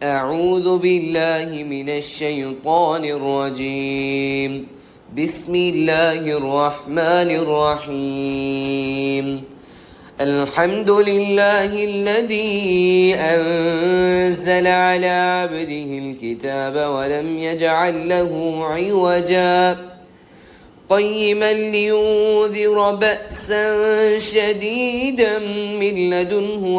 أعوذ بالله من الشيطان الرجيم. بسم الله الرحمن الرحيم. الحمد لله الذي أنزل على عبده الكتاب ولم يجعل له عوجا قيما لينذر بأسا شديدا من لدنه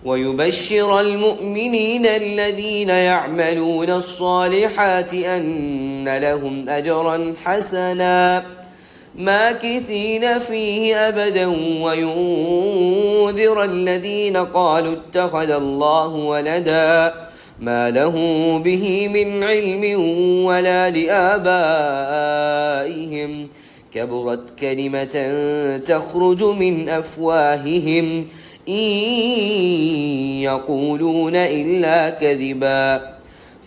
ويبشر المؤمنين الذين يعملون الصالحات أن لهم أجرا حسنا ماكثين فيه أبدا وينذر الذين قالوا اتخذ الله ولدا ما له به من علم ولا لآبائهم كبرت كلمة تخرج من أفواههم إن يقولون إلا كذبا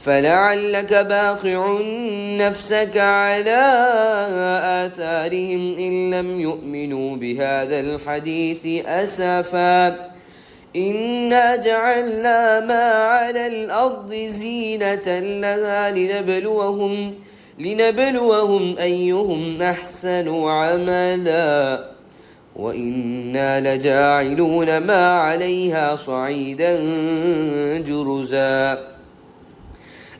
فلعلك باخع نفسك على آثارهم إن لم يؤمنوا بهذا الحديث أسفا إنا جعلنا ما على الأرض زينة لها لنبلوهم أيهم أحسن عملا وإنا لجاعلون ما عليها صعيدا جرزا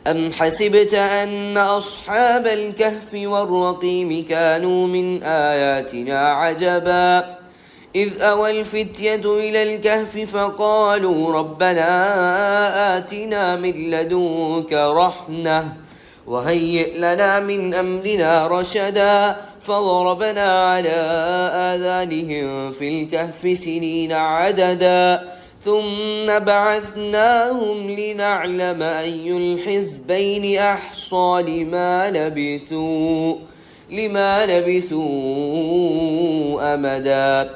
أم حسبت أن أصحاب الكهف والرقيم كانوا من آياتنا عجبا إذ أوى الفتية إلى الكهف فقالوا ربنا آتنا من لدنك رحمة وهيئ لنا من أمرنا رشدا فضربنا على آذانهم في الكهف سنين عددا ثم بعثناهم لنعلم أي الحزبين أحصى لما لبثوا أمدا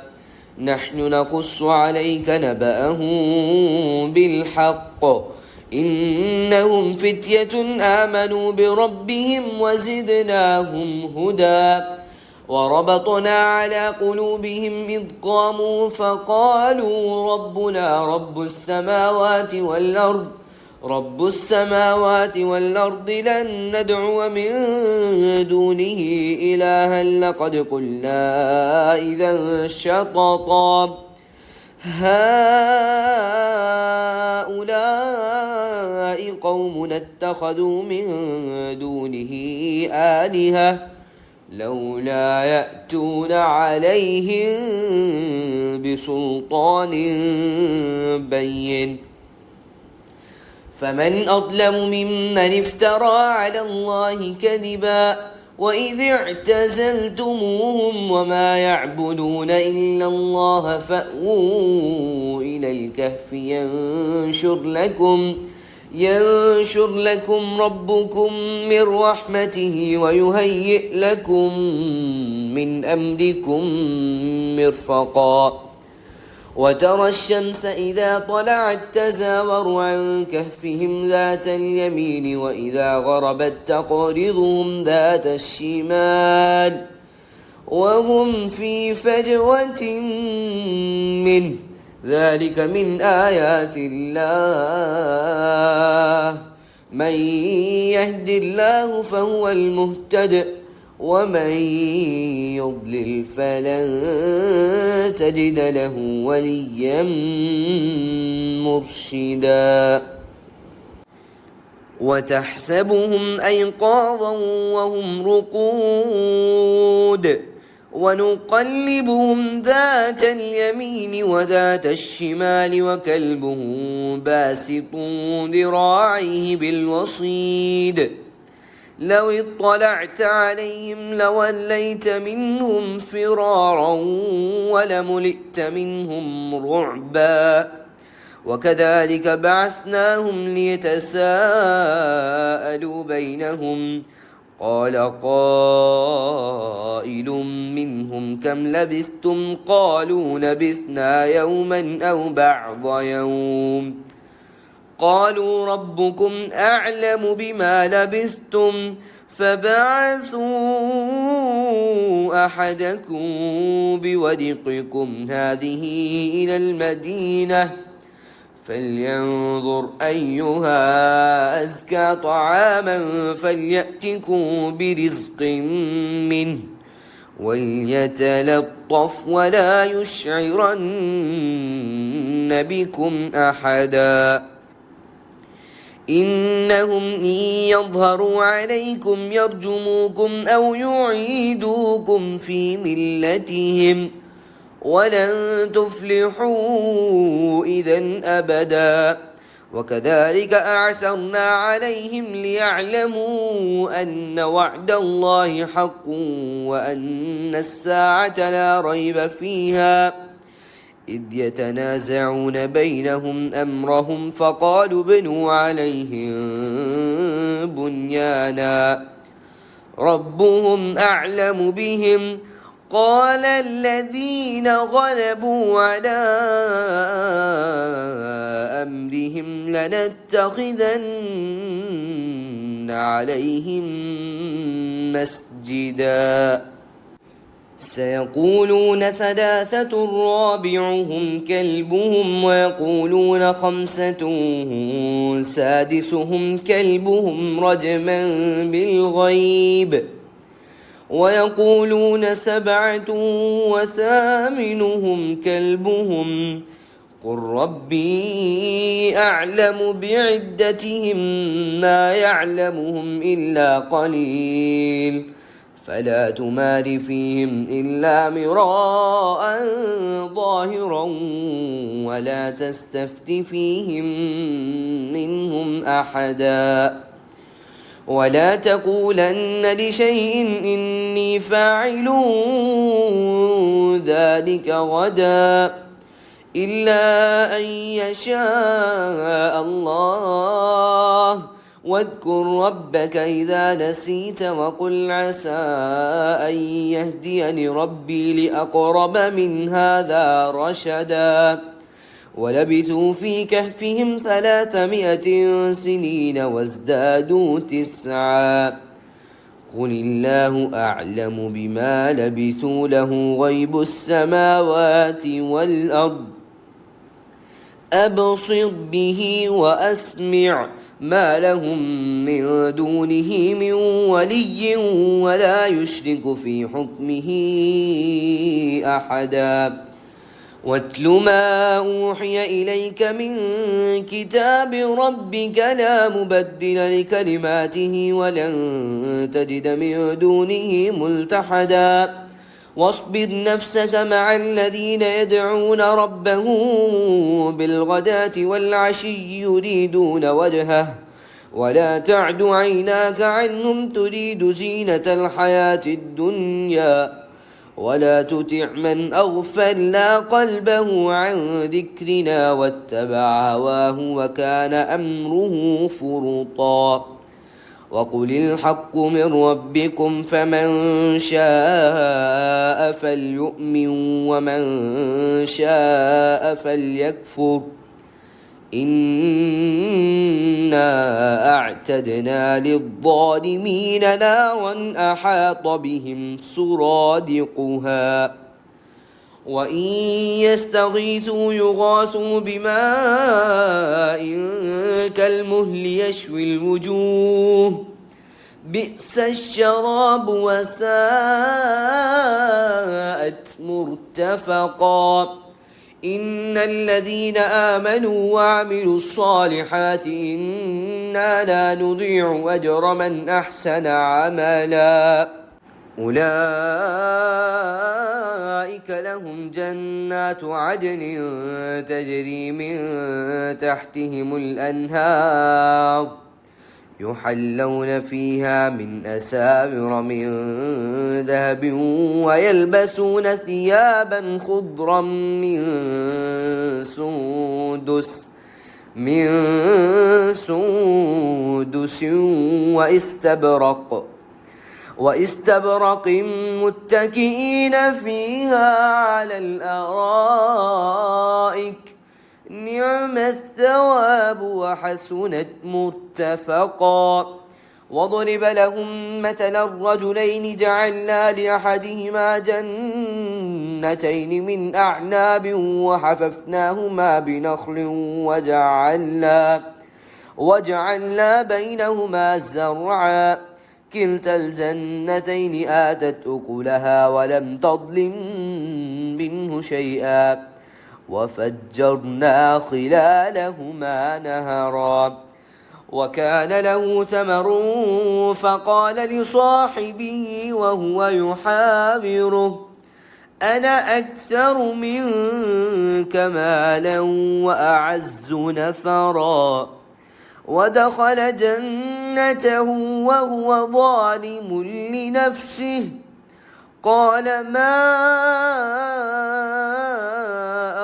نحن نقص عليك نبأهم بالحق إنهم فتية آمنوا بربهم وزدناهم هدى وربطنا على قلوبهم إذ قاموا فقالوا ربنا رب السماوات والأرض لن ندعو من دونه إلها لقد قلنا إذا شططا هؤلاء قوم اتخذوا من دونه آلهة لولا يأتون عليهم بسلطان بين فمن أظلم ممن افترى على الله كذبا وإذ اعتزلتموهم وما يعبدون إلا الله فأووا إلى الكهف ينشر لكم ربكم من رحمته ويهيئ لكم من أمركم مرفقا وترى الشمس إذا طلعت تزاور عن كهفهم ذات اليمين وإذا غربت تقرضهم ذات الشمال وهم في فجوة منه ذلك من آيات الله من يهد الله فهو المهتد ومن يضلل فلن تجد له وليا مرشدا وتحسبهم أيقاظا وهم رقود ونقلبهم ذات اليمين وذات الشمال وكلبهم باسط ذراعيه بالوصيد لو اطلعت عليهم لوليت منهم فرارا ولملئت منهم رعبا وكذلك بعثناهم ليتساءلوا بينهم قال قائل منهم كم لبثتم قالوا لبثنا يوما أو بعض يوم قالوا ربكم أعلم بما لبثتم فبعثوا أحدكم بورقكم هذه إلى المدينة فلينظر أيها أزكى طعاما فليأتكم برزق منه وليتلطف ولا يشعرن بكم أحدا إنهم إن يظهروا عليكم يرجموكم أو يعيدوكم في ملتهم ولن تفلحوا إذن أبدا وكذلك أعثرنا عليهم ليعلموا أن وعد الله حق وأن الساعة لا ريب فيها إذ يتنازعون بينهم أمرهم فقالوا ابنوا عليهم بنيانا ربهم أعلم بهم قال الذين غلبوا على أمرهم لنتخذن عليهم مسجدا سيقولون ثلاثة رابعهم كلبهم ويقولون خمسة سادسهم كلبهم رجما بالغيب ويقولون سبعة وثامنهم كلبهم قل ربي أعلم بعدتهم ما يعلمهم إلا قليل فلا تمار فيهم إلا مراء ظاهرا ولا تستفت فيهم منهم أحدا ولا تقولن لشيء إني فاعل ذلك غدا إلا أن يشاء الله واذكر ربك إذا نسيت وقل عسى أن يهديني ربي لأقرب من هذا رشدا ولبثوا في كهفهم 300 سنين وازدادوا 9 قل الله أعلم بما لبثوا له غيب السماوات والأرض أبصر به وأسمع ما لهم من دونه من ولي ولا يشرك في حكمه أحدا واتل ما أوحي إليك من كتاب ربك لا مبدل لكلماته ولن تجد من دونه ملتحدا واصبر نفسك مع الذين يدعون ربهم بالغداة والعشي يريدون وجهه ولا تعد عيناك عنهم تريد زينة الحياة الدنيا ولا تطع من أغفلنا قلبه عن ذكرنا واتبع هواه وكان أمره فرطا وقل الحق من ربكم فمن شاء فليؤمن ومن شاء فليكفر إنا أعتدنا للظالمين نارا أحاط بهم سرادقها وإن يستغيثوا يغاثوا بماء كالمهل يشوي الوجوه بئس الشراب وساءت مرتفقا إن الذين آمنوا وعملوا الصالحات إنا لا نضيع أجر من أحسن عملا أولئك لهم جنات عدن تجري من تحتهم الأنهار يحلون فيها من أساور من ذهب ويلبسون ثيابا خضرا من سندس واستبرق متكئين فيها على الأرائك نعم الثواب وحسنت مرتفقا واضرب لهم مثلا الرجلين جعلنا لأحدهما جنتين من أعناب وحففناهما بنخل وجعلنا بينهما زرعا كلتا الجنتين آتت أكلها ولم تظلم منه شيئا وفجرنا خلالهما نهرا وكان له ثمر فقال لصاحبه وهو يحاوره أنا أكثر منك مالا وأعز نفرا ودخل جنته وهو ظالم لنفسه قال ما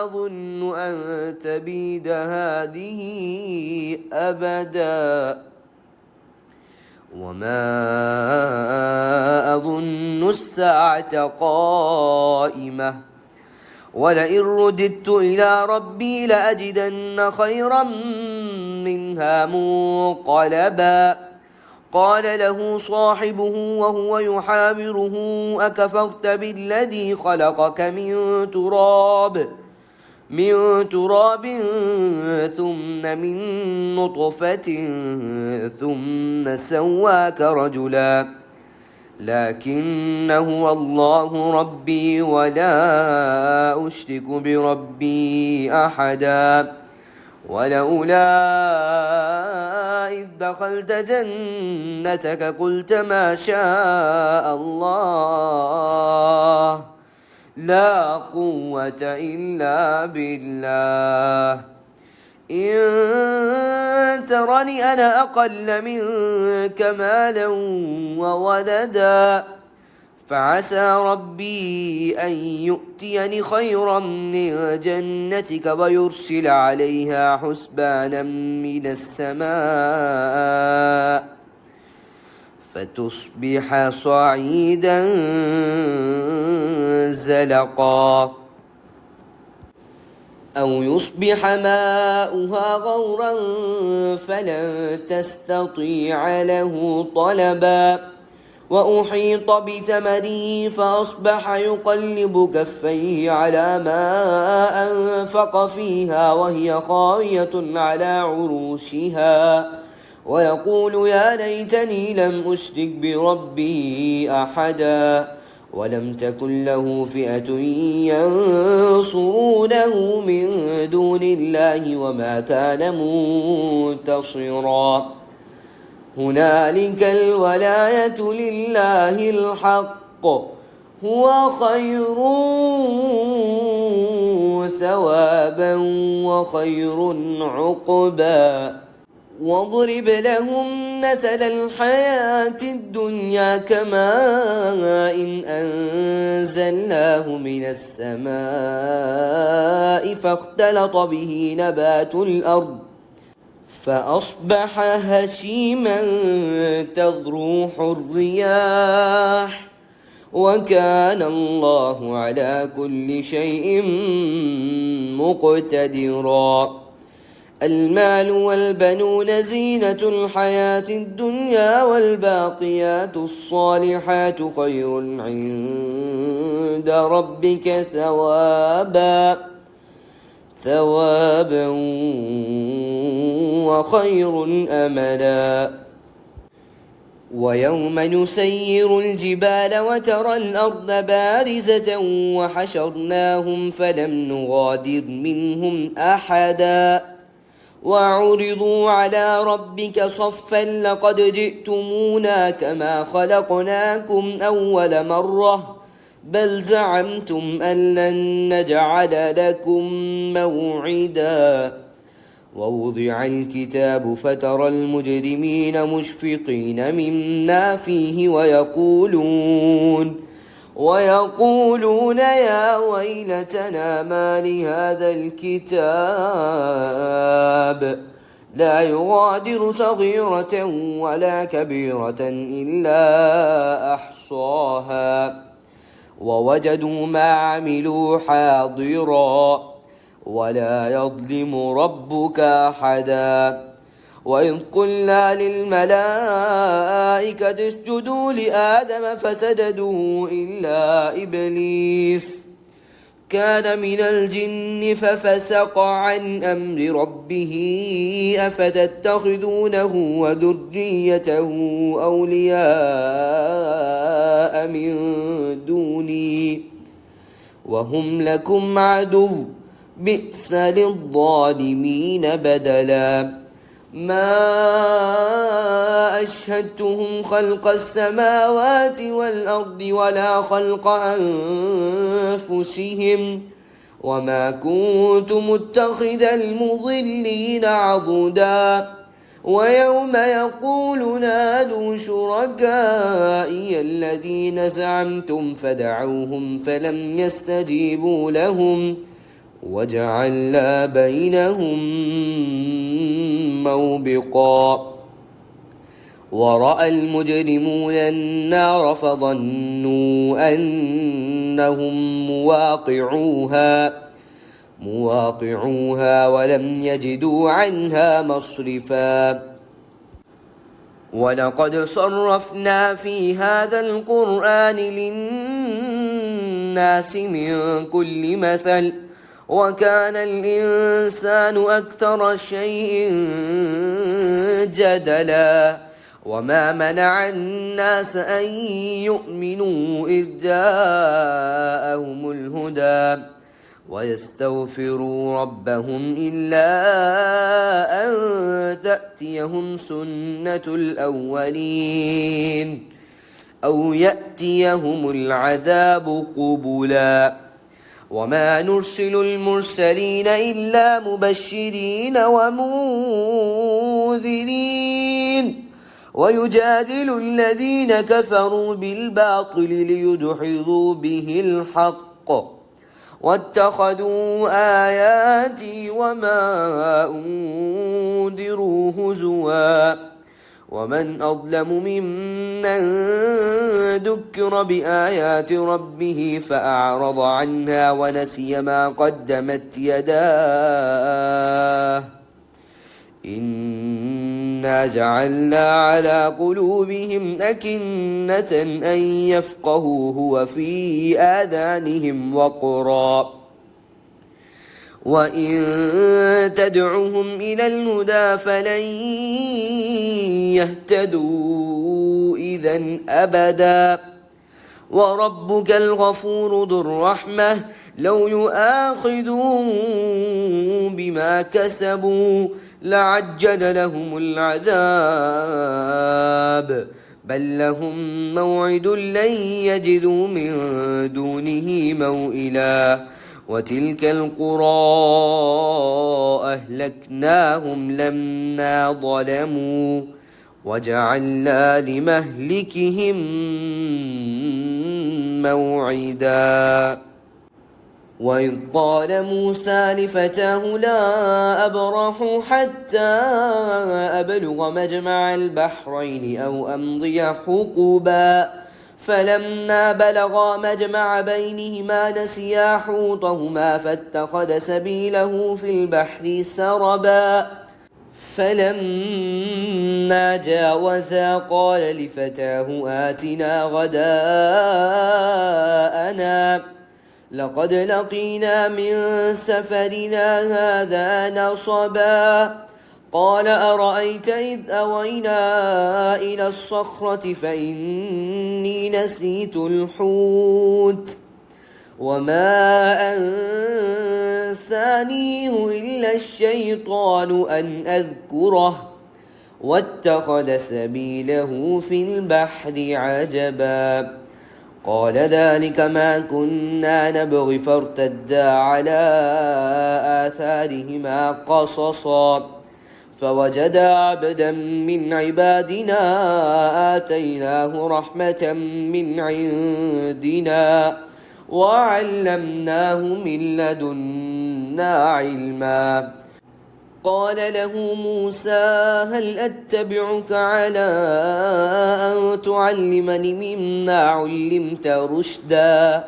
أظن أن تبيد هذه أبدا وما أظن الساعة قائمة ولئن رددت إلى ربي لأجدن خيرا منها منقلبا قال له صاحبه وهو يحاوره أكفرت بالذي خلقك من تراب ثم من نطفة ثم سواك رجلا لكن هو الله ربي ولا أشرك بربي أحدا ولولا إذ دخلت جنتك قلت ما شاء الله لا قوة إلا بالله إن ترني أنا أقل منك مالا وولدا فعسى ربي أن يؤتيني خيرا من جنتك ويرسل عليها حسبانا من السماء فتصبح صعيدا زلقا أو يصبح ماؤها غورا فلن تستطيع له طلبا وأحيط بثمره فأصبح يقلب كفيه على ما أنفق فيها وهي خاوية على عروشها ويقول يا ليتني لم أشرك بربي أحدا ولم تكن له فئة ينصرونه من دون الله وما كان منتصرا هنالك الولاية لله الحق هو خير ثوابا وخير عقبا واضرب لهم مثل الحياة الدنيا كماء إن أنزلناه من السماء فاختلط به نبات الأرض فأصبح هشيما تذروح الرياح وكان الله على كل شيء مقتدرا المال والبنون زينة الحياة الدنيا والباقيات الصالحات خير عند ربك ثوابا وخير أملا ويوم نسير الجبال وترى الأرض بارزة وحشرناهم فلم نغادر منهم أحدا وعرضوا على ربك صفا لقد جئتمونا كما خلقناكم أول مرة بل زعمتم أن لن نجعل لكم موعدا ووضع الكتاب فترى المجرمين مشفقين مما فيه ويقولون يا ويلتنا ما لهذا الكتاب لا يغادر صغيرة ولا كبيرة إلا أحصاها ووجدوا ما عملوا حاضرا ولا يظلم ربك أحدا وإذ قلنا للملائكة اسجدوا لآدم فسجدوا إلا إبليس كان من الجن ففسق عن أمر ربه أفتتخذونه وذريته أولياء من دوني وهم لكم عدو بئس للظالمين بدلا ما أشهدتهم خلق السماوات والأرض ولا خلق أنفسهم وما كنت متخذ المضلين عضدا ويوم يقول نادوا شركائي الذين زعمتم فدعوهم فلم يستجيبوا لهم وجعلنا بينهم موبقا ورأى المجرمون النار فظنوا أنهم مواقعوها ولم يجدوا عنها مصرفا ولقد صرفنا في هذا القرآن للناس من كل مثل وكان الإنسان أكثر شيء جدلا وما منع الناس أن يؤمنوا إذ جاءهم الهدى ويستغفروا ربهم إلا أن تأتيهم سنة الأولين أو يأتيهم العذاب قبلا وما نرسل المرسلين إلا مبشرين ومنذرين ويجادل الذين كفروا بالباطل ليدحضوا به الحق واتخذوا آياتي وما أنذروا هزوا ومن أظلم ممن ذكر بآيات ربه فأعرض عنها ونسي ما قدمت يداه إنا جعلنا على قلوبهم أكنة أن يفقهوه وفي آذانهم وقرا وإن تدعهم إلى الهدى فلن يهتدوا إذا أبدا وربك الغفور ذو الرحمة لو يؤاخذهم بما كسبوا لعجل لهم العذاب بل لهم موعد لن يجدوا من دونه موئلا وتلك القرى أهلكناهم لما ظلموا وجعلنا لمهلكهم موعدا وإذ قال موسى لفتاه لا أبرح حتى أبلغ مجمع البحرين أو أمضي حقبا فلما بلغا مجمع بينهما نسيا حوطهما فاتخذ سبيله في البحر سربا فلما جاوزا قال لفتاه آتنا غداءنا لقد لقينا من سفرنا هذا نصبا قال أرأيت إذ أوينا إلى الصخرة فإني نسيت الحوت وما أنسانيه إلا الشيطان أن أذكره واتخذ سبيله في البحر عجبا قال ذلك ما كنا نبغي فارتدا على آثارهما قصصا فوجدا عبدا من عبادنا آتيناه رحمة من عندنا وعلمناه من لدنا علما قال له موسى هل أتبعك على أن تعلمني مما علمت رشدا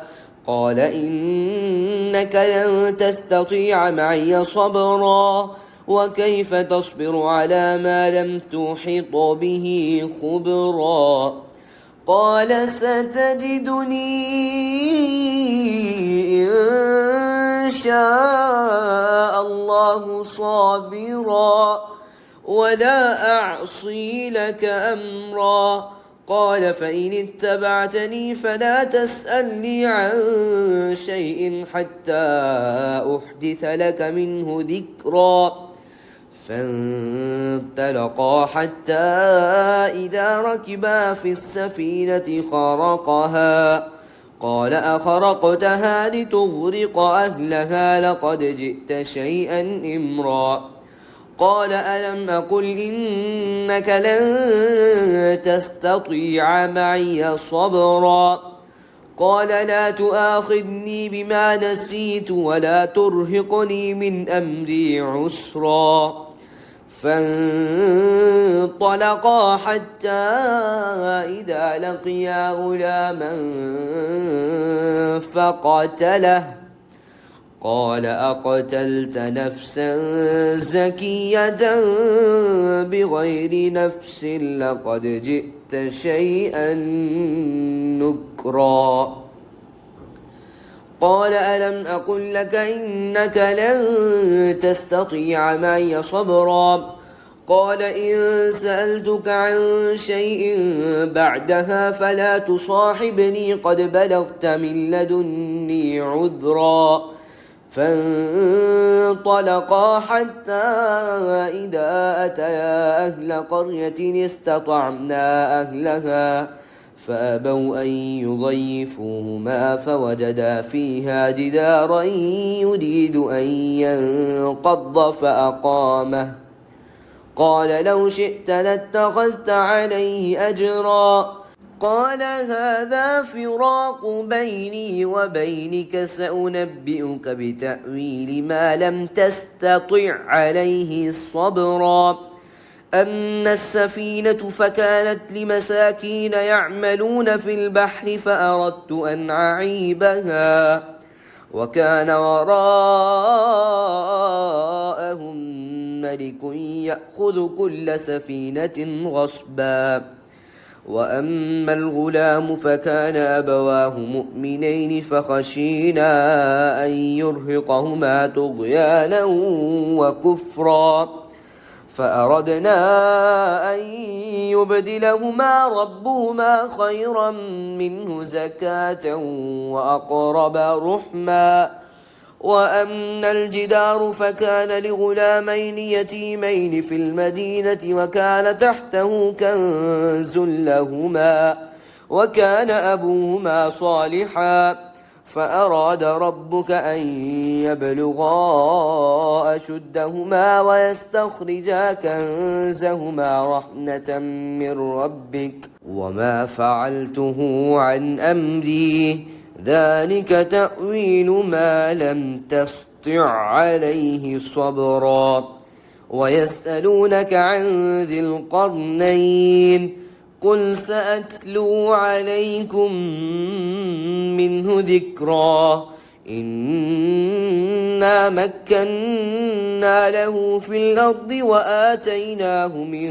قال إنك لن تستطيع معي صبرا وكيف تصبر على ما لم تحط به خبرا قال ستجدني إن شاء الله صابرا ولا أعصي لك أمرا قال فإن اتبعتني فلا تسألني عن شيء حتى أحدث لك منه ذكرا فانطلقا حتى إذا ركبا في السفينة خرقها قال أخرقتها لتغرق أهلها لقد جئت شيئا إمرا قال ألم أقل إنك لن تستطيع معي صبرا قال لا تؤاخذني بما نسيت ولا ترهقني من أمري عسرا فانطلقا حتى إذا لقيا غلاما فقتله قال أقتلت نفسا زكية بغير نفس لقد جئت شيئا نكرا قال ألم أقل لك إنك لن تستطيع معي صبرا قال إن سألتك عن شيء بعدها فلا تصاحبني قد بلغت من لدني عذرا فانطلقا حتى إذا أتيا أهل قرية استطعنا أهلها فأبوا أن يضيفوهما فوجدا فيها جدارا يريد أن ينقض فأقامه قال لو شئت لاتخذت عليه أجرا قال هذا فراق بيني وبينك سأنبئك بتأويل ما لم تستطع عليه صبرا أما السفينة فكانت لمساكين يعملون في البحر فأردت أن أعيبها وكان وراءهم ملك يأخذ كل سفينة غصبا وأما الغلام فكان أبواه مؤمنين فخشينا أن يرهقهما طغيانا وكفرا فأردنا أن يبدلهما ربهما خيرا منه زكاة وأقرب رحما وأما الجدار فكان لغلامين يتيمين في المدينة وكان تحته كنز لهما وكان أبوهما صالحا فأراد ربك أن يبلغا أشدهما ويستخرجا كنزهما رحمة من ربك وما فعلته عن أمري ذلك تأويل ما لم تسطع عليه صبرا ويسألونك عن ذي القرنين قل سأتلو عليكم منه ذكرا إنا مكنا له في الأرض وآتيناه من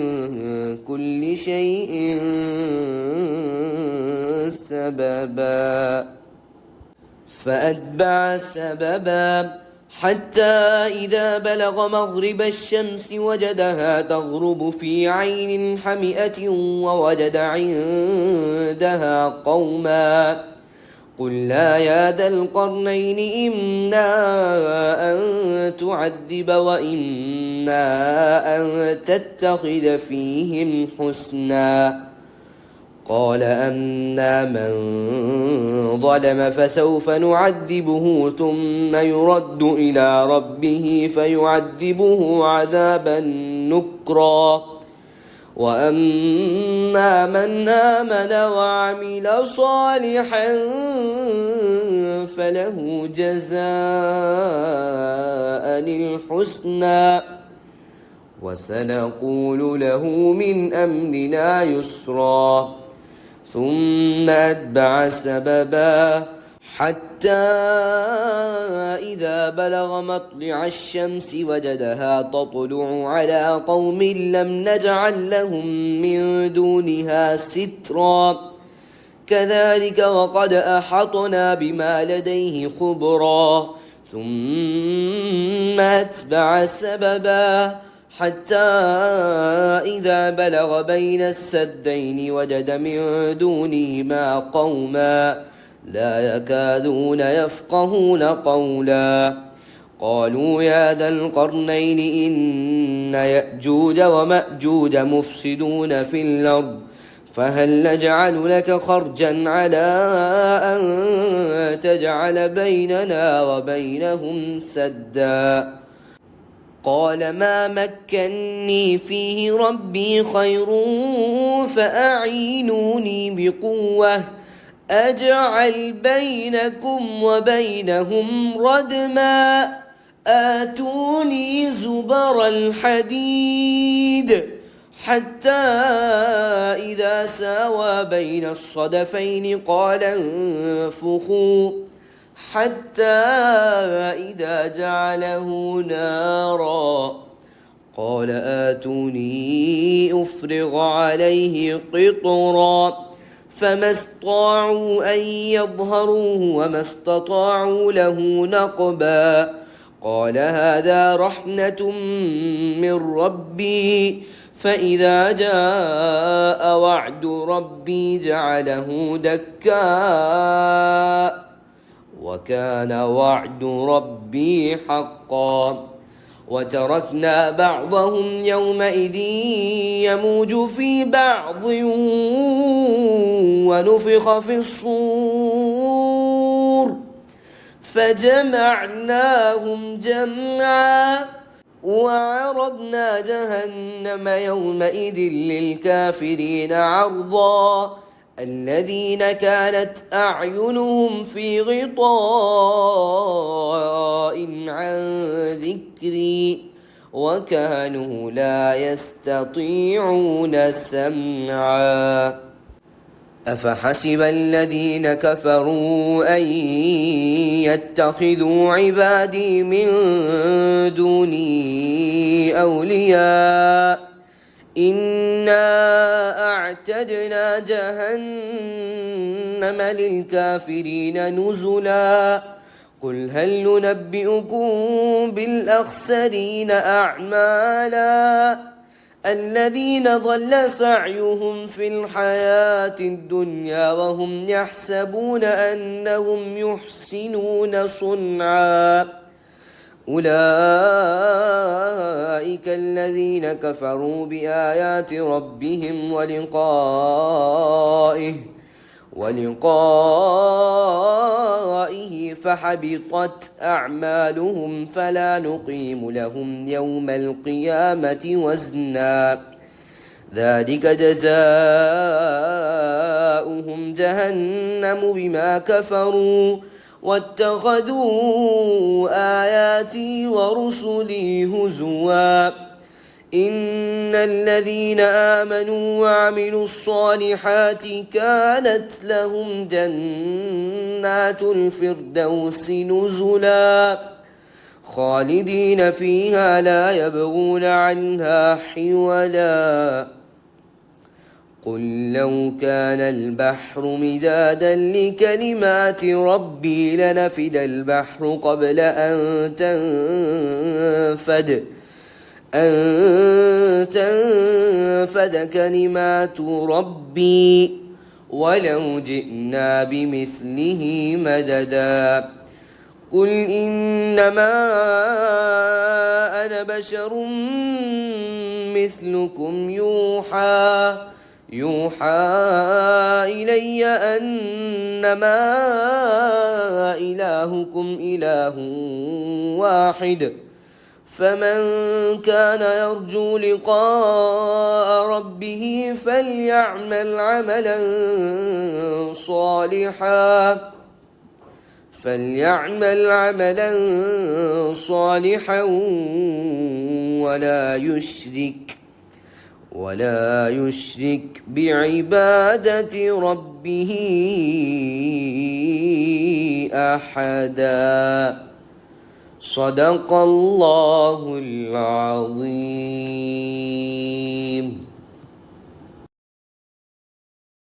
كل شيء سببا فأتبع سببا حتى إذا بلغ مغرب الشمس وجدها تغرب في عين حمئة ووجد عندها قوما قلنا يا ذا القرنين إما أن تعذب وإما أن تتخذ فيهم حسنا قال أما من ظلم فسوف نعذبه ثم يرد إلى ربه فيعذبه عذابا نكرا وأما من آمن وعمل صالحا فله جزاء الحسنى وسنقول له من أمرنا يسرا ثم أتبع سببا حتى إذا بلغ مطلع الشمس وجدها تطلع على قوم لم نجعل لهم من دونها سترا كذلك وقد أحطنا بما لديه خبرا ثم أتبع سببا حتى إذا بلغ بين السدين وجد من دونهما قوما لا يكادون يفقهون قولا قالوا يا ذا القرنين إن يأجوج ومأجوج مفسدون في الأرض فهل نجعل لك خرجا على أن تجعل بيننا وبينهم سدا قال ما مكني فيه ربي خير فأعينوني بقوة أجعل بينكم وبينهم ردما آتوني زبر الحديد حتى إذا ساوى بين الصدفين قال انفخوا حتى إذا جعله نارا قال آتوني أفرغ عليه قطرا فما استطاعوا أن يظهروه وما استطاعوا له نقبا قال هذا رحمة من ربي فإذا جاء وعد ربي جعله دكا وكان وعد ربي حقا وتركنا بعضهم يومئذ يموج في بعض ونفخ في الصور فجمعناهم جمعا وعرضنا جهنم يومئذ للكافرين عرضا الذين كانت أعينهم في غطاء عن ذكري وكانوا لا يستطيعون سمعا أفحسب الذين كفروا أن يتخذوا عبادي من دوني أولياء إنا أعتدنا جهنم للكافرين نزلا قل هل ننبئكم بالأخسرين أعمالا الذين ضل سعيهم في الحياة الدنيا وهم يحسبون أنهم يحسنون صنعا أولئك الذين كفروا بآيات ربهم ولقائه فحبطت أعمالهم فلا نقيم لهم يوم القيامة وزنا ذلك جزاؤهم جهنم بما كفروا واتخذوا آياتي ورسلي هزوا إن الذين آمنوا وعملوا الصالحات كانت لهم جنات الفردوس نزلا خالدين فيها لا يبغون عنها حولا قل لو كان البحر مدادا لكلمات ربي لنفد البحر قبل أن تنفد كلمات ربي ولو جئنا بمثله مددا قل إنما أنا بشر مثلكم يوحى إلي أنما إلهكم إله واحد فمن كان يرجو لقاء ربه فليعمل عملا صالحا ولا يشرك بعبادة ربه أحدا صدق الله العظيم.